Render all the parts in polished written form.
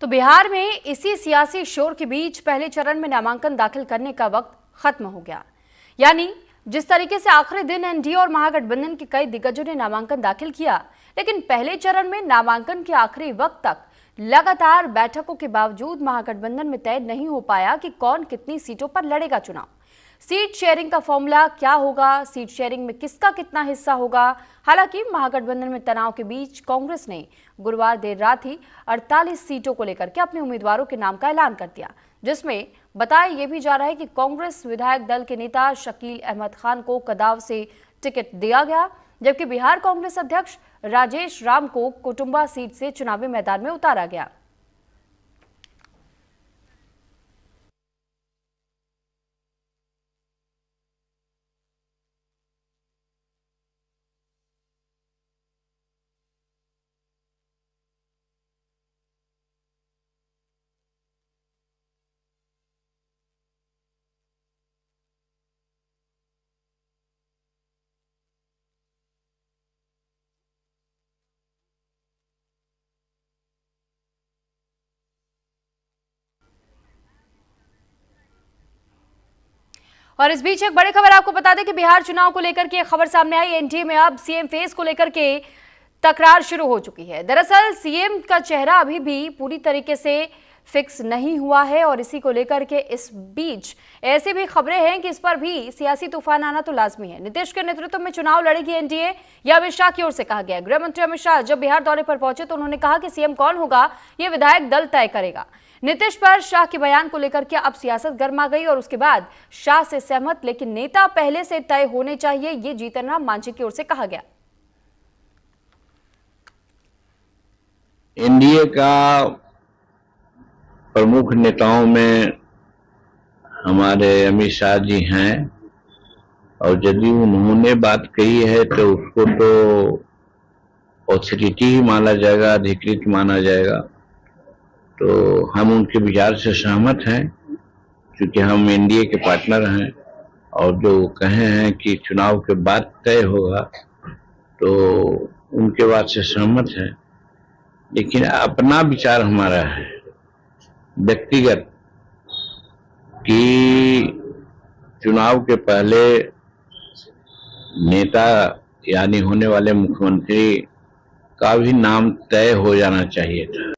तो बिहार में इसी सियासी शोर के बीच पहले चरण में नामांकन दाखिल करने का वक्त खत्म हो गया। यानी जिस तरीके से आखिरी दिन एनडीए और महागठबंधन के कई दिग्गजों ने नामांकन दाखिल किया, लेकिन पहले चरण में नामांकन के आखिरी वक्त तक लगातार बैठकों के बावजूद महागठबंधन में तय नहीं हो पाया कि कौन कितनी सीटों पर लड़ेगा चुनाव। सीट शेयरिंग का फॉर्मूला क्या होगा, सीट शेयरिंग में किसका कितना हिस्सा होगा। हालांकि महागठबंधन में तनाव के बीच कांग्रेस ने गुरुवार देर रात ही 48 सीटों को लेकर के अपने उम्मीदवारों के नाम का ऐलान कर दिया, जिसमें बताया यह भी जा रहा है कि कांग्रेस विधायक दल के नेता शकील अहमद खान को कदाव से टिकट दिया गया, जबकि बिहार कांग्रेस अध्यक्ष राजेश राम को कुटुंबा सीट से चुनावी मैदान में उतारा गया। और इस बीच एक बड़ी खबर आपको बता दें कि बिहार चुनाव को लेकर के खबर सामने आई। एनडीए में अब सीएम फेस को लेकर के तकरार शुरू हो चुकी है। दरअसल सीएम का चेहरा अभी भी पूरी तरीके से फिक्स नहीं हुआ है और इसी को लेकर के इस बीच ऐसी भी खबरें हैं कि इस पर भी सियासी तूफान आना तो लाजमी है। नीतीश के नेतृत्व में चुनाव लड़ेगी एनडीए, यह अमित शाह की ओर से कहा गया। गृह मंत्री अमित शाह जब बिहार दौरे पर पहुंचे तो उन्होंने कहा कि सीएम कौन होगा यह विधायक दल तय करेगा। नीतीश पर शाह के बयान को लेकर के अब सियासत गर्मा गई और उसके बाद शाह से सहमत लेकिन नेता पहले से तय होने चाहिए, ये जीतन राम मांझी की ओर से कहा गया। एनडीए का प्रमुख नेताओं में हमारे अमित शाह जी हैं और यदि उन्होंने बात कही है तो उसको तो ऑथोरिटी ही माना जाएगा, अधिकृत माना जाएगा। तो हम उनके विचार से सहमत हैं क्योंकि हम एनडीए के पार्टनर हैं और जो कहे हैं कि चुनाव के बाद तय होगा तो उनके बात से सहमत है। लेकिन अपना विचार हमारा है व्यक्तिगत कि चुनाव के पहले नेता यानी होने वाले मुख्यमंत्री का भी नाम तय हो जाना चाहिए था।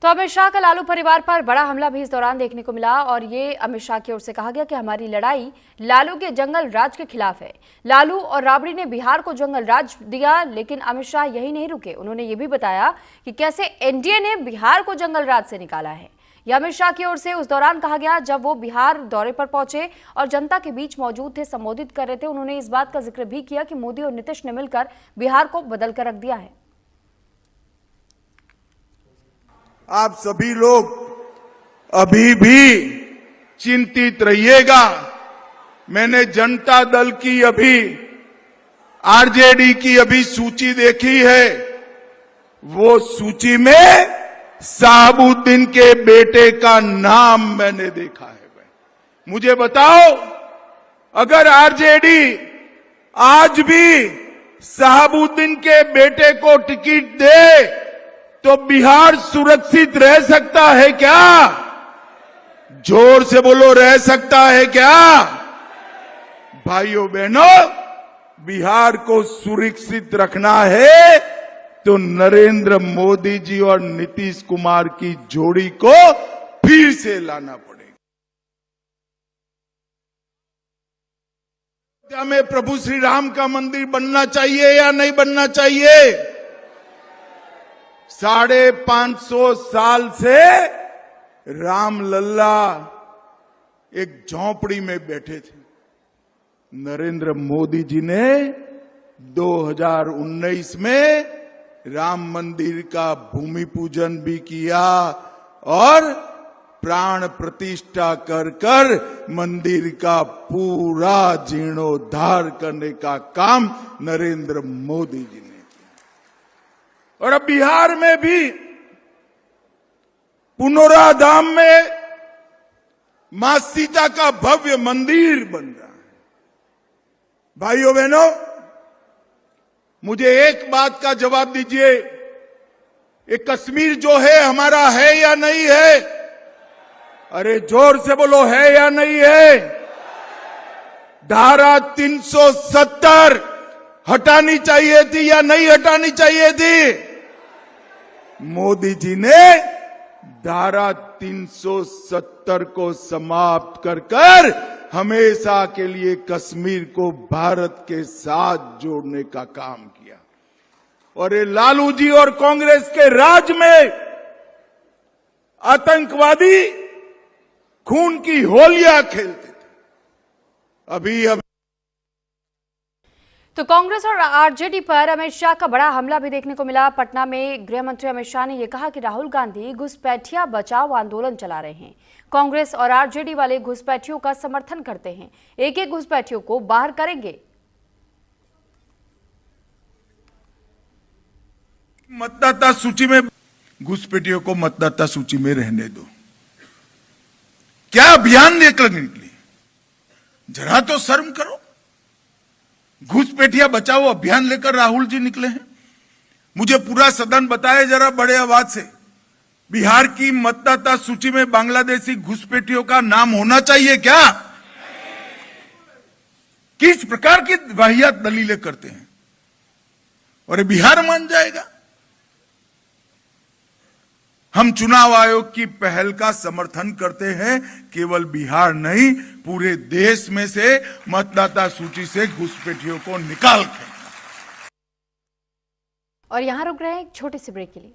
तो अमित शाह का लालू परिवार पर बड़ा हमला भी इस दौरान देखने को मिला और ये अमित शाह की ओर से कहा गया कि हमारी लड़ाई लालू के जंगल राज के खिलाफ है। लालू और राबड़ी ने बिहार को जंगल राज दिया, लेकिन अमित शाह यही नहीं रुके। उन्होंने ये भी बताया कि कैसे एनडीए ने बिहार को जंगल राज से निकाला है। यह अमित शाह की ओर से उस दौरान कहा गया जब वो बिहार दौरे पर पहुंचे और जनता के बीच मौजूद थे, संबोधित कर रहे थे। उन्होंने इस बात का जिक्र भी किया कि मोदी और नीतीश ने मिलकर बिहार को बदल कर रख दिया है। आप सभी लोग अभी भी चिंतित रहिएगा। मैंने जनता दल की अभी आरजेडी की अभी सूची देखी है। वो सूची में शहाबुद्दीन के बेटे का नाम मैंने देखा है। मुझे बताओ, अगर आरजेडी आज भी शहाबुद्दीन के बेटे को टिकट दे तो बिहार सुरक्षित रह सकता है क्या? जोर से बोलो, रह सकता है क्या? भाइयों बहनों, बिहार को सुरक्षित रखना है तो नरेंद्र मोदी जी और नीतीश कुमार की जोड़ी को फिर से लाना पड़ेगा। क्या में प्रभु श्री राम का मंदिर बनना चाहिए या नहीं बनना चाहिए? 550 साल से राम लल्ला एक झोंपड़ी में बैठे थे। नरेंद्र मोदी जी ने 2019 में राम मंदिर का भूमि पूजन भी किया और प्राण प्रतिष्ठा कर कर मंदिर का पूरा जीर्णोद्धार करने का काम नरेंद्र मोदी जी ने। और अब बिहार में भी पुनौरा धाम में मां सीता का भव्य मंदिर बन रहा है। भाइयों बहनों, मुझे एक बात का जवाब दीजिए, ये कश्मीर जो है हमारा है या नहीं है? अरे जोर से बोलो, है या नहीं है? धारा 370 हटानी चाहिए थी या नहीं हटानी चाहिए थी? मोदी जी ने धारा 370 को समाप्त कर हमेशा के लिए कश्मीर को भारत के साथ जोड़ने का काम किया। और ये लालू जी और कांग्रेस के राज में आतंकवादी खून की होलियां खेलते थे। अभी तो कांग्रेस और आरजेडी पर अमित शाह का बड़ा हमला भी देखने को मिला। पटना में गृह मंत्री अमित शाह ने यह कहा कि राहुल गांधी घुसपैठिया बचाओ आंदोलन चला रहे हैं। कांग्रेस और आरजेडी वाले घुसपैठियों का समर्थन करते हैं, एक एक घुसपैठियों को बाहर करेंगे। मतदाता सूची में घुसपैठियों को मतदाता सूची में रहने दो। क्या अभियान लेकर निकली? जरा तो शर्म करो। घुसपैठिया बचाओ अभियान लेकर राहुल जी निकले हैं। मुझे पूरा सदन बताए जरा बड़े आवाज से, बिहार की मतदाता सूची में बांग्लादेशी घुसपैठियों का नाम होना चाहिए क्या? किस प्रकार की वाहियात दलीलें करते हैं, और बिहार मान जाएगा? हम चुनाव आयोग की पहल का समर्थन करते हैं, केवल बिहार नहीं पूरे देश में से मतदाता सूची से घुसपैठियों को निकाल के। और यहां रुक रहे हैं एक छोटे से ब्रेक के लिए।